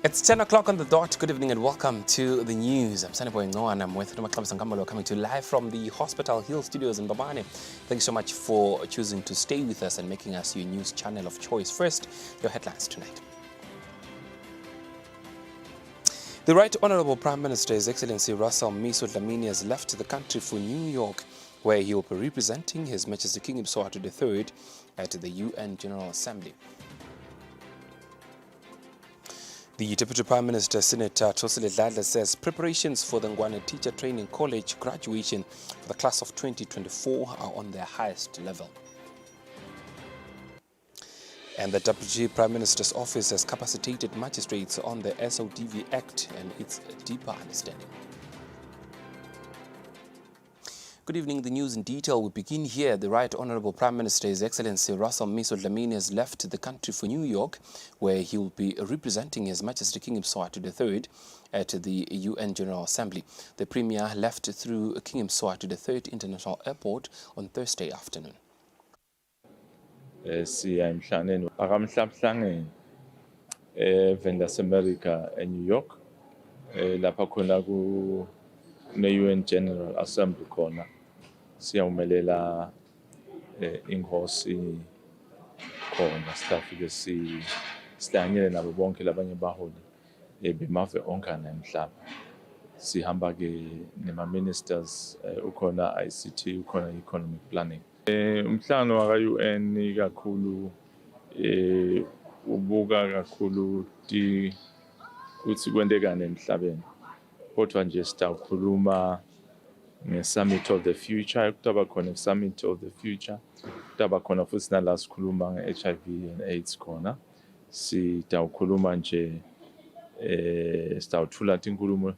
It's 10 o'clock on the dot. Good evening and welcome to the news. I'm Saneboy Ngo and I'm with Sangambalo coming to you live from the Hospital Hill Studios in Babane. Thank you so much for choosing to stay with us and making us your news channel of choice. First, your headlines tonight. The Right Honourable Prime Minister, His Excellency Russell Miso Dlamini, has left the country for New York, where he will be representing His Majesty King Eswatini III at the UN General Assembly. The Deputy Prime Minister, Senator Thosile Dladla, says preparations for the Ngwane Teacher Training College graduation for the class of 2024 are on their highest level. And the Deputy Prime Minister's office has capacitated magistrates on the SODV Act and its deeper understanding. Good evening. The news in detail. We begin here. The Right Honourable Prime Minister, His Excellency Russell Miso Dlamini, has left the country for New York, where he will be representing His Majesty King Eswatini III at the UN General Assembly. The Premier left through King Eswatini III International Airport on Thursday afternoon. Siya emhlanganweni akamhlabhlangene eveni laseMerica eNew York lapha khona ku UN General Assembly khona siyawumelela inkosi khona sitafike sihlangene nabo bonke labanye baholi bemave onke emhlaba sihamba ke nema ministers ukhona ICT ukhona economic planning. Umhlangano waka UN kakhulu ubuka kakhulu ukuthi kwendekane emhlabeni, kodwa nje sitawukhuluma nge-Summit of the Future, kutaba khona Summit of the Future, kutaba khona futhi nala sikhuluma nge-HIV and AIDS khona, sitawukhuluma nje sitawuthula inkulumo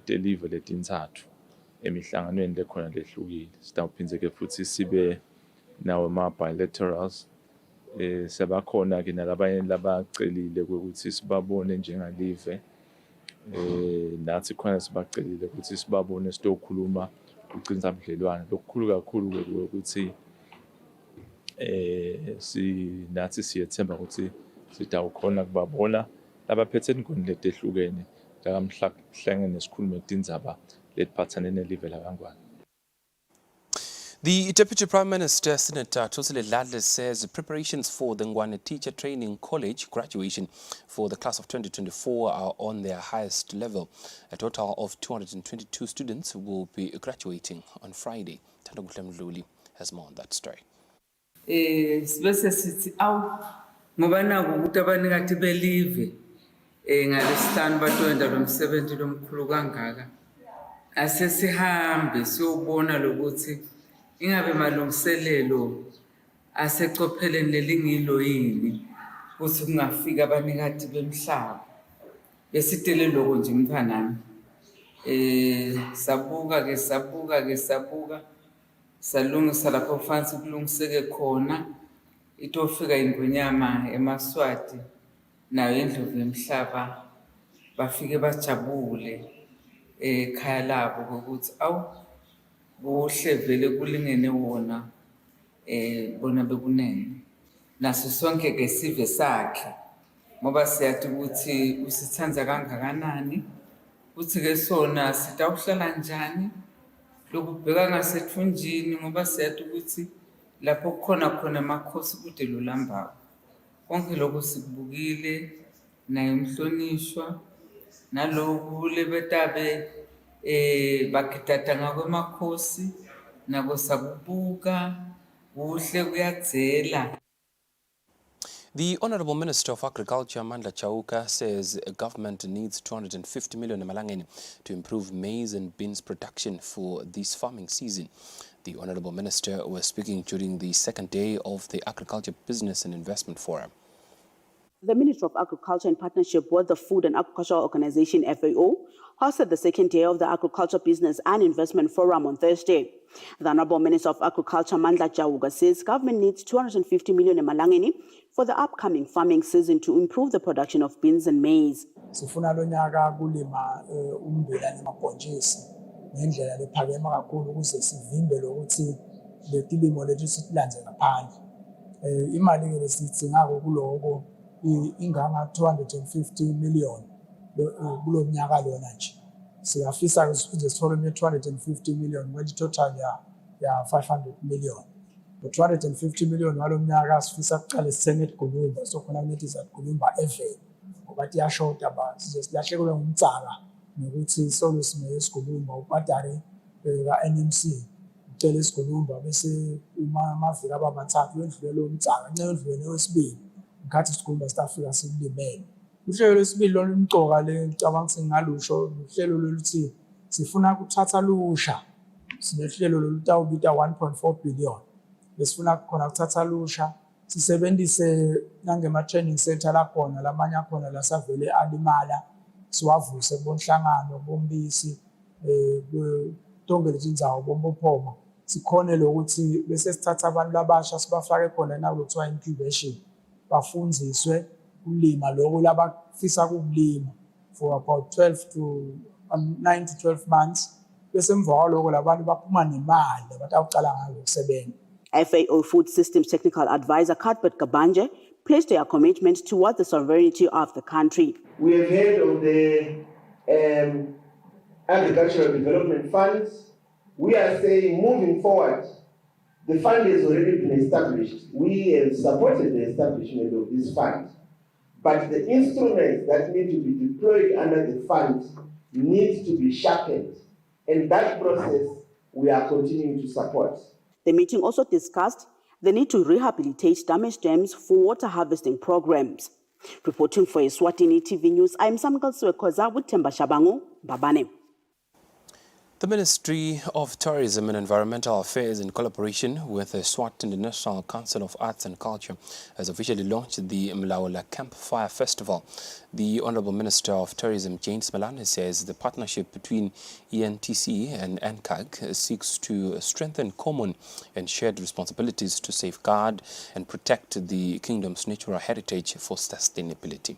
deliver letintathu emihlanganweni lekhona lehlukile. Sitawuphindze ke futhi sibe nawo ma-bilaterals sebakhona ke nalabanye labacelile ukuthi sibabone njengalive nathi khona sibacelile ukuthi sibabone sitokhuluma ucinisa ubudlelwane lokukhulu kakhulu ukuthi nathi siyethemba ukuthi sitawukhona kubabona labaphethe inkundla letehlukene lakamhlangene nesikhulumo kutindzaba letiphatsanene nelive lakangwane. The Deputy Prime Minister, Senator Thosile Dladla, says preparations for the Ngwane Teacher Training College graduation for the class of 2024 are on their highest level. A total of 222 students will be graduating on Friday. Tando Mdluli has more on that story. Sibese sithi ngoba naku ukuthi abanikathi belive ngalesihlanu bathoenda lo msebenzi lomkhulu kangaka asesihambe siyobona lokuthi ingabe malungiselelo asecopheleni lelingilo yini ukuthi kungafika abanikathi bemhlaba besitele lokho nje mthanami sabuka salungisa lapho fansi kulungiseke khona itofika ingonyama eMaswati nayo indlovu emhlaba bafike bajabule ekhaya labo ukuthi kuhle vele kulingene wona bona bekunene naso sonke ke sive sakhe ngoba siyathi ukuthi usithanza kangakanani uthi ke sona sitawuhlala njani lokubheka ngasethunjini ngoba siyathi ukuthi lapho khona amakhosi kude lolambako konke lokho sikubukile naye umhlonishwa naloku lebetabe bakitata ngakwemakhosi nako sakubuka kuhle kuyadzela. The Honourable Minister of Agriculture, Mandla Chauka, says government needs 250 million emalangeni to improve maize and beans production for this farming season. The Honourable Minister was speaking during the second day of the Agriculture Business and Investment Forum. The Ministry of Agriculture, in partnership with the Food and Agricultural Organization, FAO, hosted the second day of the Agriculture Business and Investment Forum on Thursday. The Honourable Minister of Agriculture, Mandla Chauka, says government needs 250 million emalangeni for the upcoming farming season to improve the production of beans and maize. Sifuna lo nyaka kulima umbila nemabhontshisi ngendlela lephakeme kakhulu ukuze sivimbe lokuthi letilimo lethu sitilandze ngaphandle. Imali ke lesidinga kuloko inganga 250 million kulo nyaka lona nje. Siyafisa ukuthi sithole 250 million kwethi total ya 500 million. The 250 million walo mnyaka sifisa kuqale sithenge iGulumba so khona kunethi iGulumba eveni ngoba iyashota ba sizilahlekelwe ngumtsaka nokuthi solo simeye iGulumba ubhadare ka NMC ucela iGulumba bese uma amaviki abamathathu wendlulelo umtsaka ncendlulelo wesibili ngathi iGulumba sitafika sikulimele. Uhlelo lwesibili lolumcoka le ngicabanga singalusho uhlelo loluthi sifuna ukuthatha lusha sinehlelo lolutawubita 1.4 billion besifuna khona kuthatha lusha sisebenzise nangema training center la khona lamanye akhona la savele alimala siwavuse bonhlangano bombisi tonke lezi ndzawo bombophoma sikhone lokuthi bese sithatha abantu labasha sibafake khona nakuthiwa incubation bafundziswe ukulima lokho labafisa ukulima for about 12 to 9 to 12 months bese emva kwalokho labantu baphuma nemali abatawuqala ngayo ukusebenza. FAO Food Systems Technical Advisor Cuthbert Kabanje placed their commitment towards the sovereignty of the country. We have heard of the Agricultural Development Funds. We are saying moving forward, the fund has already been established. We have supported the establishment of this fund. But the instruments that need to be deployed under the fund need to be sharpened. And that process we are continuing to support. The meeting also discussed the need to rehabilitate damaged dams for water harvesting programs. Reporting for Eswatini TV News, I'm Samkal Swekoza with Temba Shabangu, Babane. The Ministry of Tourism and Environmental Affairs, in collaboration with the Eswatini National Council of Arts and Culture, has officially launched the Mlaula Campfire Festival. The Honourable Minister of Tourism, James Malane, says the partnership between ENTC and NCAG seeks to strengthen common and shared responsibilities to safeguard and protect the kingdom's natural heritage for sustainability.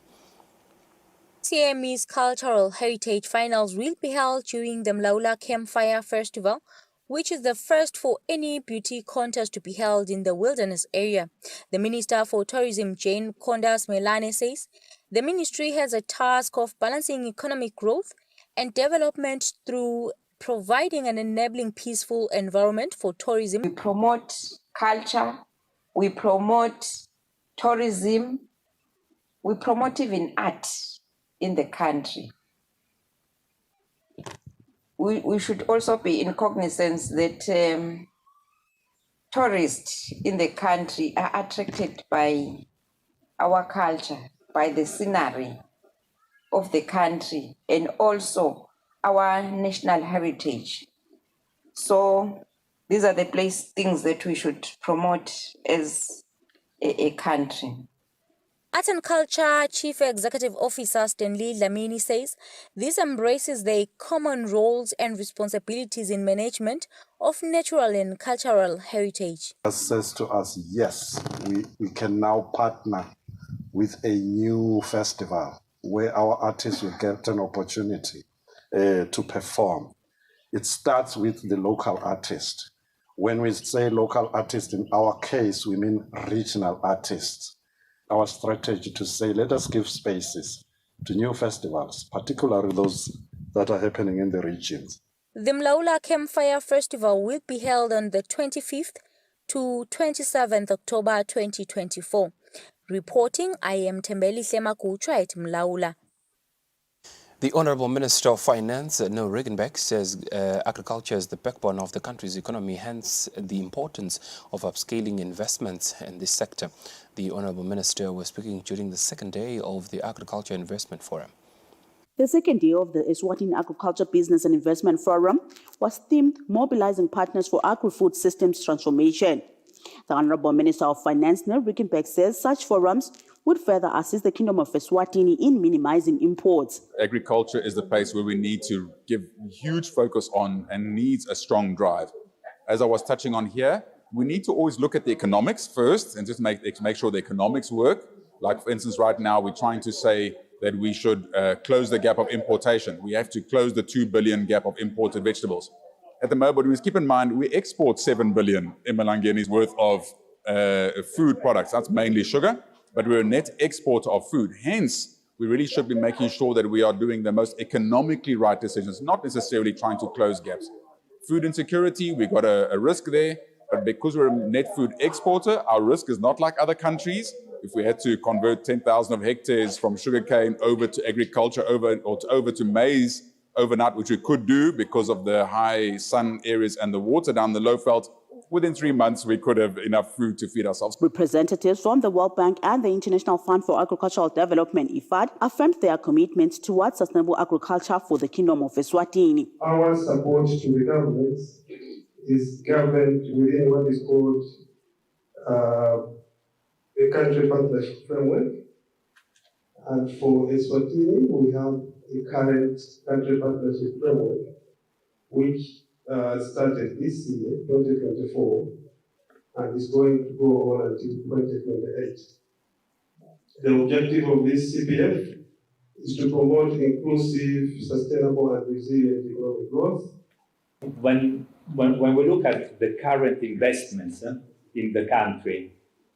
CME's Cultural Heritage Finals will be held during the Mlaula Campfire Festival, which is the first for any beauty contest to be held in the wilderness area. The Minister for Tourism, Jane Kondas Melane, says the ministry has a task of balancing economic growth and development through providing an enabling peaceful environment for tourism. We promote culture, we promote tourism, we promote even art in the country. We should also be in cognizance that tourists in the country are attracted by our culture, by the scenery of the country, and also our national heritage. So these are the things that we should promote as a country. Art and Culture Chief Executive Officer Stanley Dlamini says this embraces the common roles and responsibilities in management of natural and cultural heritage. Says to us, yes, we can now partner with a new festival where our artists will get an opportunity to perform. It starts with the local artist. When we say local artist, in our case, we mean regional artists. Our strategy to say, let us give spaces to new festivals, particularly those that are happening in the regions. The Mlaula Campfire Festival will be held on the 25th to 27th October 2024. Reporting, I am Tembeli Hlemakuchwa at Mlaula. The Honourable Minister of Finance, Noel Regenbeck, says agriculture is the backbone of the country's economy, hence the importance of upscaling investments in this sector. The Honourable Minister was speaking during the second day of the Agriculture Investment Forum. The second day of the Eswatini Agriculture Business and Investment Forum was themed Mobilizing Partners for Agri-Food Systems Transformation. The Honourable Minister of Finance, Noel Regenbeck, says such forums would further assist the Kingdom of Eswatini in minimizing imports. Agriculture is the place where we need to give huge focus on and needs a strong drive. As I was touching on here, we need to always look at the economics first and just make sure the economics work. Like, for instance, right now we're trying to say that we should close the gap of importation. We have to close the 2 billion gap of imported vegetables. At the moment, we keep in mind we export 7 billion Emalangeni's worth of food products. That's mainly sugar. but we're a net exporter of food. Hence, we really should be making sure that we are doing the most economically right decisions, not necessarily trying to close gaps. Food insecurity, we've got a risk there, but because we're a net food exporter, our risk is not like other countries. If we had to convert 10,000 of hectares from sugarcane over to agriculture, over to maize overnight, which we could do because of the high sun areas and the water down the low veldt, within 3 months we could have enough food to feed ourselves. Representatives from the World Bank and the International Fund for Agricultural Development, IFAD, affirmed their commitment towards sustainable agriculture for the Kingdom of Eswatini. Our support to the government is governed within what is called a country partnership framework. And for Eswatini, we have a current country partnership framework, which started this year, 2024, and is going to go on until 2028. The objective of this CPF is to promote inclusive, sustainable, and resilient economic growth. When we look at the current investments in the country,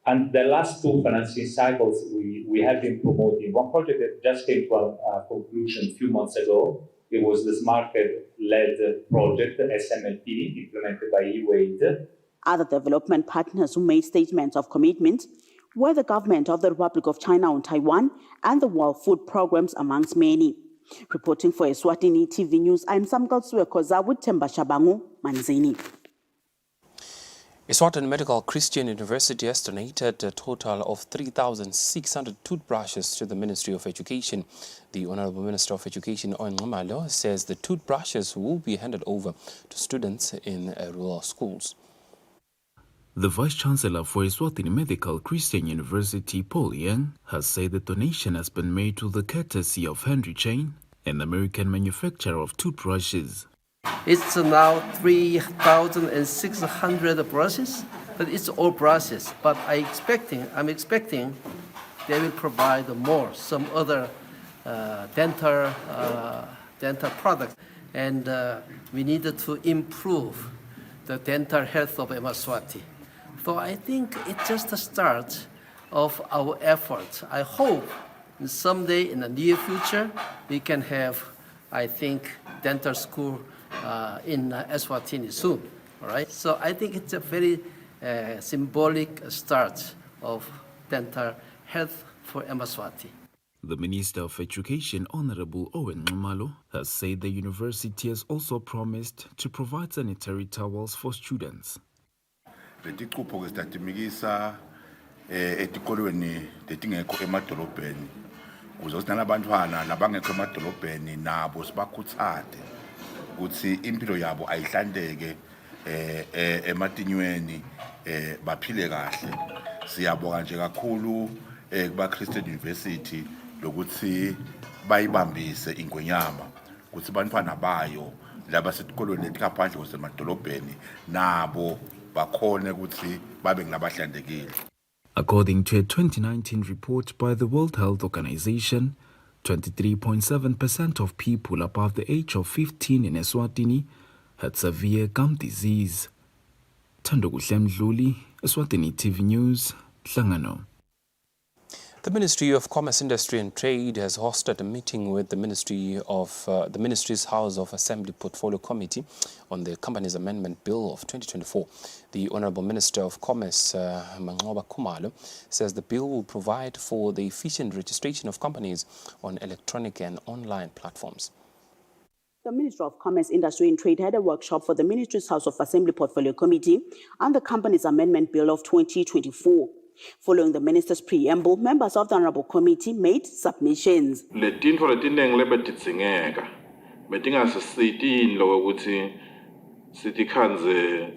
and the last two financing cycles we have been promoting, one project that just came to a conclusion a few months ago. It was this market-led project, SMLP, implemented by UAID. Other development partners who made statements of commitment were the government of the Republic of China on Taiwan and the World Food Programs, amongst many. Reporting for Eswatini TV News, I'm Samkal Suekoza with Temba Shabangu, Manzini. Eswatini Medical Christian University has donated a total of 3,600 toothbrushes to the Ministry of Education. The Honorable Minister of Education, Owen Ngumalo, says the toothbrushes will be handed over to students in rural schools. The Vice-Chancellor for Eswatini Medical Christian University, Paul Young, has said the donation has been made to the courtesy of Henry Chain, an American manufacturer of toothbrushes. It's now 3,600 brushes, but it's all brushes. But I'm expecting they will provide more, some other dental products. And we needed to improve the dental health of Eswatini. So I think it's just the start of our effort. I hope someday in the near future we can have, I think, dental school in Eswatini soon. All right. So I think it's a very symbolic start of dental health for Eswatini. The Minister of Education, Honorable Owen Ngumalo, has said the university has also promised to provide sanitary towels for students. Letiqupho ke siyatimikisa etikolweni letingekho emadolobheni ukuze sinalabantwana labangekho emadolobheni nabo sibakhuthaze ukuthi impilo yabo ayihlandeke ematinyweni baphile kahle. Siyabonga nje kakhulu kuba Christian University lokuthi bayibambise ingwenyama ukuthi abantwana bayo laba setikolweni letingaphandle kwasemadolobheni nabo bakhone ukuthi babe ngabahlandekile. According to a 2019 report by the World Health Organization, 23.7% of people above the age of 15 in Eswatini had severe gum disease. Thandokuhle Mdluli, Eswatini TV News, Hlangano. The Ministry of Commerce, Industry and Trade has hosted a meeting with the Ministry's House of Assembly Portfolio Committee on the Companies Amendment Bill of 2024. The Honourable Minister of Commerce, Manqoba Khumalo, says the bill will provide for the efficient registration of companies on electronic and online platforms. The Minister of Commerce, Industry and Trade had a workshop for the Ministry's House of Assembly Portfolio Committee on the Companies Amendment Bill of 2024. Following the minister's preamble, members of the Honorable Committee made submissions. Letintfo letinengi lebetidzingeka betingasisitini lokuthi sitikhanze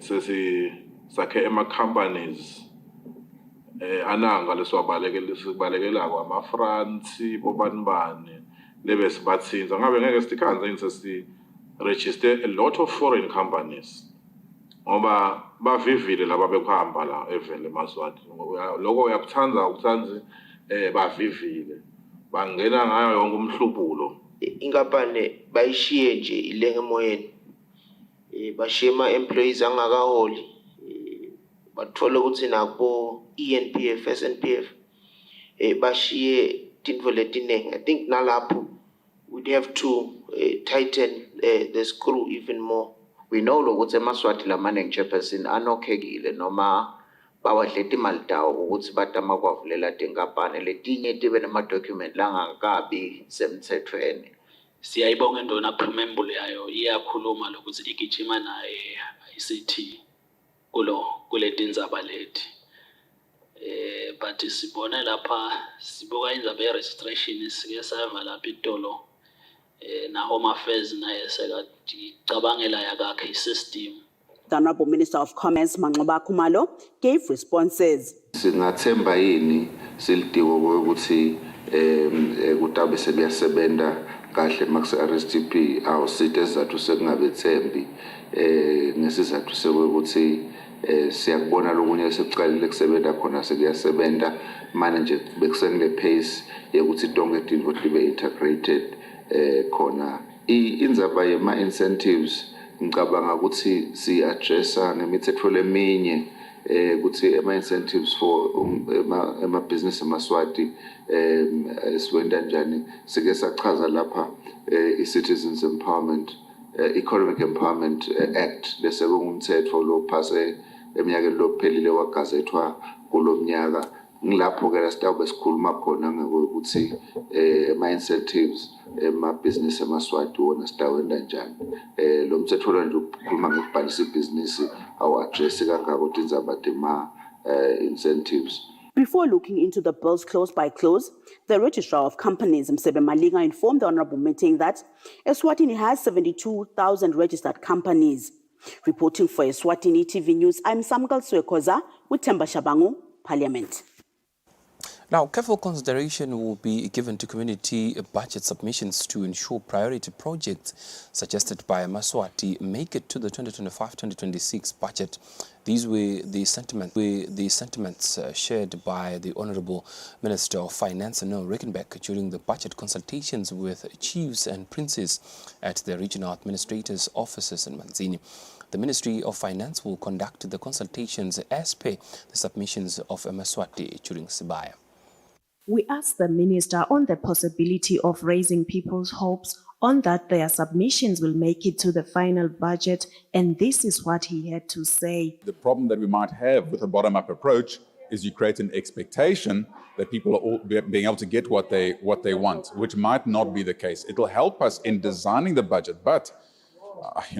sakhe ema-companies ananga lesibalekela ama-France bobanibani lebe sibatsinza ngabe ngeke sitikhanze register a lot of foreign companies ngoba bavivile laba bekuhamba la evele eMaswati lokho uyakuthanza ukuthanzi bavivile bangena ngayo yonke umhlubulo inkampani bayishiye nje ilenge emoyeni bashiye ama employees angakaholi bathola ukuthi nabo ENPF SNPF bashiye tintfo letinengi. I think nalapho we'd have to tighten the screw even more. We know ukuthi emaswati lamaningi chairperson anokhekile noma bawadleta imali tawo ukuthi batama kwavulela tinkampani letinye tibe nama-document langakabi semthethweni. Siyayibonga indona preamble yayo iyakhuluma lokuthi igijima naye ICT kule tindzaba leti. But sibone lapha sibuka indzaba ye-registration sike sava lapha itolo na Home Affairs naye sekacabangela yakhe system. The Honorable Minister of Commerce, Manxoba Khumalo, gave responses. Singathemba yini silidingo ukuthi kutabe sebiyasebenza kahle max RSTP awusithe izathu sekungabethembi nesizathu sekuthi siyakubona lokunye sekuqalile kusebenza khona sekuyasebenza manje bekusengile pace yokuthi tonke tinto tibe integrated khona indzaba yema incentives ngicabanga ukuthi si addressa nemithetho leminye ukuthi ama incentives for ema business emaswati siwenda njani sike sachaza lapha i-Citizens Empowerment Economic Empowerment Act bese kungumthetho lo phase eminyakeni lophelile wagazethwa kulomnyaka ngilapho ke sitawube sikhuluma khona ngokuthi ama incentives ema business emaswati wona sitawenda njani lo mthetho lo nje ukhuluma ngokubhalisa ibhizinisi awu address kangako ukuthi indzaba tema incentives. Before looking into the bills close by close, the Registrar of Companies, Msebe Malinga, informed the Honorable Meeting that Eswatini has 72,000 registered companies. Reporting for Eswatini TV News, I'm Samgal Swekoza with Temba Shabangu, Parliament. Now, careful consideration will be given to community budget submissions to ensure priority projects suggested by Maswati make it to the 2025-2026 budget. These were the sentiments shared by the Honourable Minister of Finance, Noel Rickenback, during the budget consultations with chiefs and princes at the regional administrators' offices in Manzini. The Ministry of Finance will conduct the consultations as per the submissions of Maswati during Sibaya. We asked the minister on the possibility of raising people's hopes on that their submissions will make it to the final budget, and this is what he had to say. The problem that we might have with a bottom-up approach is you create an expectation that people are all being able to get what they want, which might not be the case. It'll help us in designing the budget, but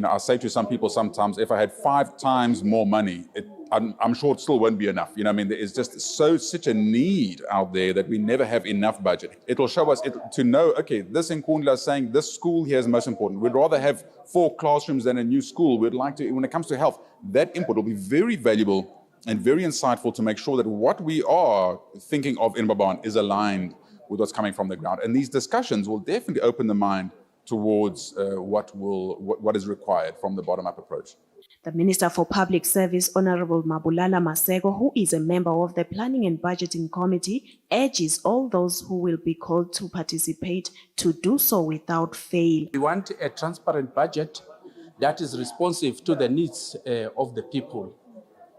I say to some people sometimes, if I had 5 times more money, I'm sure it still won't be enough. I mean, there is just such a need out there that we never have enough budget. It'll show us to know, okay, this in Nkundla is saying this school here is most important. We'd rather have 4 classrooms than a new school. We'd like to, when it comes to health, that input will be very valuable and very insightful to make sure that what we are thinking of in Baban is aligned with what's coming from the ground. And these discussions will definitely open the mind towards what is required from the bottom-up approach. The Minister for Public Service, Honorable Mabulala Masego, who is a member of the Planning and Budgeting Committee, urges all those who will be called to participate to do so without fail. We want a transparent budget that is responsive to the needs of the people,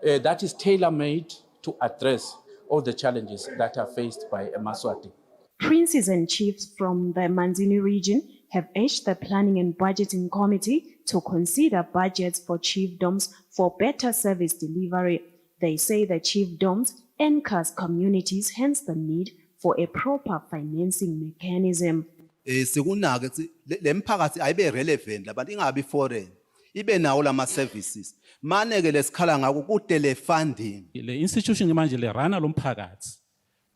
that is tailor-made to address all the challenges that are faced by Maswati. Princes and chiefs from the Manzini region have urged the Planning and Budgeting Committee to consider budgets for chiefdoms for better service delivery. They say the chiefdoms anchors communities, hence the need for a proper financing mechanism. Sekunake le mphakathi ayibe relevant labantu ingabi foreign ibe nawo lama services maneke lesikhala ngako kude le funding le institution manje le rana lo mphakathi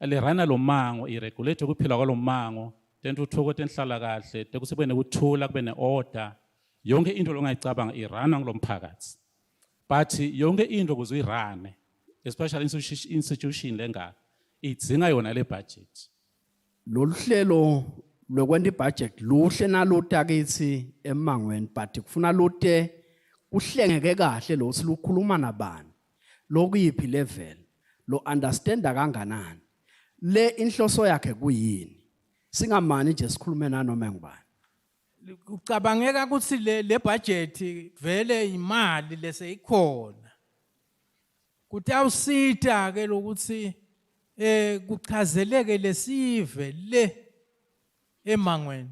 le rana lo mango iregulate ukuphila kwalo mango tentuthuko tenhlala kahle tekusebe nekuthula kube neorder yonke into longayicabanga irana ngilo mphakathi but yonke into kuze uyirane especially institution lenga idzinga yona le budget loluhlelo lokwenta ibudget luhle nalutakithi emangweni but kufuna lute kuhlengeke kahle lo silukhuluma nabani lokuyiphi level lo understanda kanganani le inhloso yakhe kuyini singamani nje sikhulume nanoma ngubani ucabangeka ukuthi le budget vele imali leseyikhona kutawusita ke lokuthi kuchazeleke lesive le emangweni.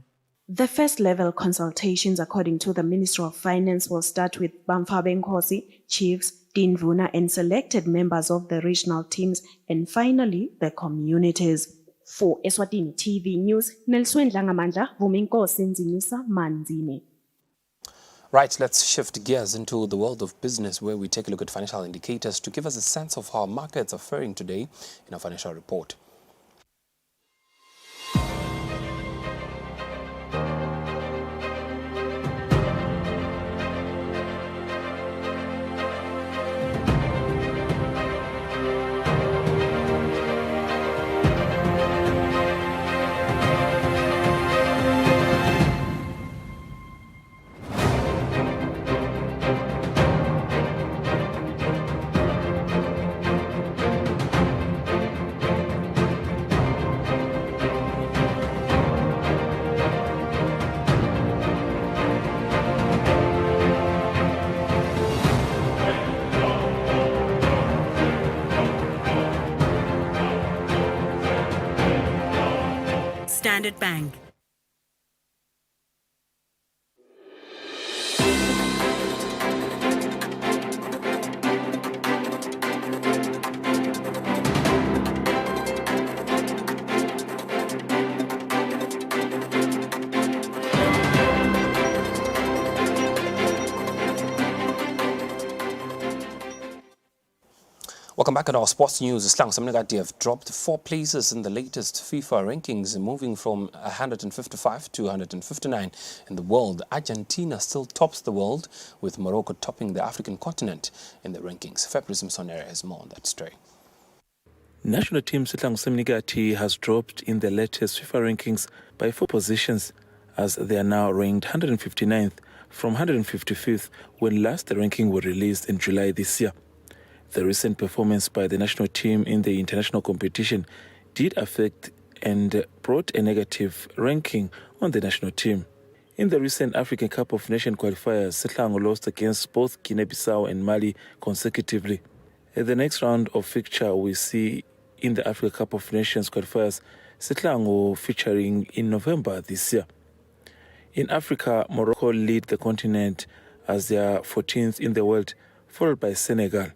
The first level consultations, according to the Minister of Finance, will start with Bamfabe Nkosi, chiefs, Dean Vuna, and selected members of the regional teams, and finally the communities. For Eswatini TV News, Nelswen Langamandla, Vuminkosi Nzimisa Manzini. Right, let's shift gears into the world of business, where we take a look at financial indicators to give us a sense of how markets are faring today in our financial report. Standard Bank. Welcome back at our sports news. Islang Samnegati have dropped 4 places in the latest FIFA rankings, moving from 155 to 159 in the world. Argentina still tops the world, with Morocco topping the African continent in the rankings. Fabrice Msonere has more on that story. National team Islang Samnegati has dropped in the latest FIFA rankings by 4 positions, as they are now ranked 159th from 155th when last the ranking was released in July this year. The recent performance by the national team in the international competition did affect and brought a negative ranking on the national team. In the recent African Cup of Nations qualifiers, Sihlangu lost against both Guinea-Bissau and Mali consecutively. At the next round of fixture, we see in the African Cup of Nations qualifiers, Sihlangu featuring in November this year. In Africa, Morocco lead the continent as they are 14th in the world, followed by Senegal.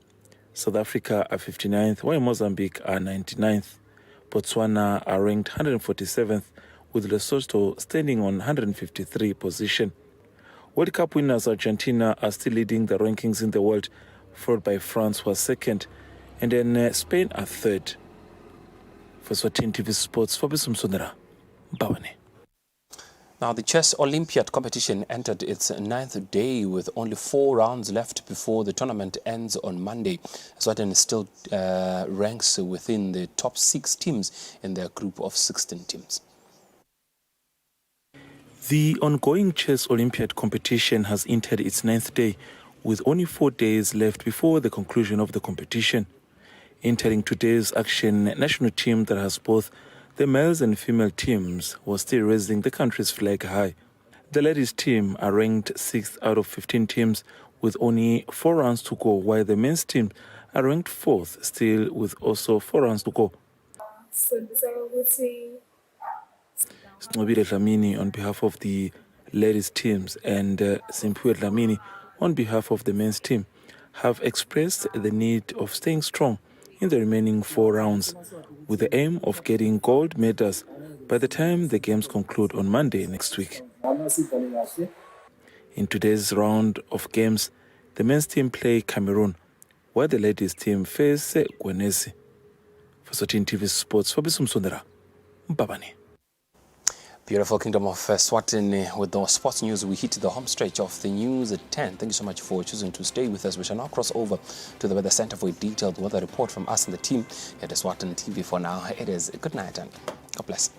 South Africa are 59th, while Mozambique are 99th. Botswana are ranked 147th, with Lesotho standing on 153 position. World Cup winners Argentina are still leading the rankings in the world, followed by France, who are second, and then Spain are third. For Eswatini TV Sports, Fabrice Msonera, Bawane. Now, the chess Olympiad competition entered its 9th day with only 4 rounds left before the tournament ends on Monday. Eswatini still ranks within the top 6 teams in their group of 16 teams. The ongoing chess Olympiad competition has entered its 9th day with only 4 days left before the conclusion of the competition. Entering today's action, national team that has both the males and female teams was still raising the country's flag high. The ladies' team are ranked 6th out of 15 teams with only 4 rounds to go, while the men's team are ranked 4th, still with also 4 rounds to go. Snobile Dlamini on behalf of the ladies' teams and Simpiwe Dlamini on behalf of the men's team have expressed the need of staying strong in the remaining 4 rounds, with the aim of getting gold medals by the time the games conclude on Monday next week. In today's round of games, the men's team play Cameroon, while the ladies' team face Gwenezi. For Eswatini TV Sports, Fabrice Msonera, Mbabane. Beautiful Kingdom of Eswatini. With the sports news, we hit the home stretch of the news at 10. Thank you so much for choosing to stay with us. We shall now cross over to the Weather Center for a detailed weather report from us and the team at Eswatini TV. For now, it is a good night and God bless.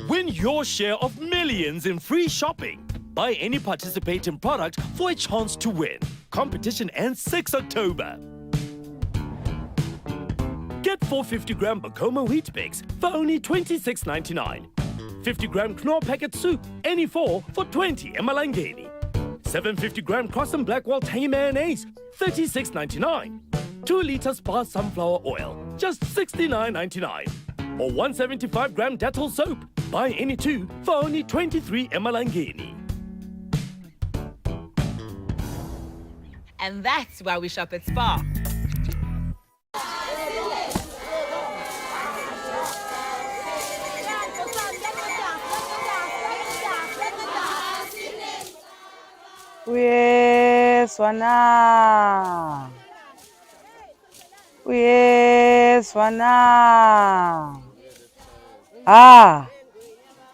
Win your share of millions in free shopping. Buy any participating product for a chance to win. Competition ends 6 October. Get 4 50-gram Bacoma wheat bakes for only $26.99. 50-gram Knorr packet soup, any 4 for 20 emalangeni. 750-gram Cross and Blackwell tangy mayonnaise, $36.99. 2 liters Spar sunflower oil, just $69.99. Or 175-gram Dettol soap, buy any 2 for only 23 emalangeni. And that's why we shop at Spar. Uyezwana. Uyezwana.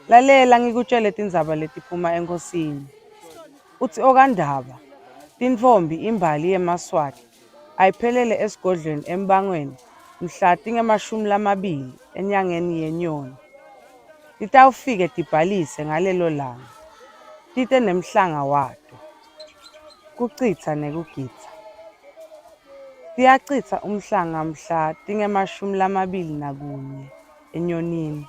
Lalela ngikutshele tindzaba letiphuma enkosini. Uthi okandaba, tintfombi imbali yeMaswati ayiphelele esigodlweni embangweni mhla tingemashumi enyangeni yeNyoni. Titawufike tibhalise ngalelo langa. Tite nemhlanga wato. Kucitsa nekugidza. Tiyacitsa umhlanga mhla tingemashumi eNyonini.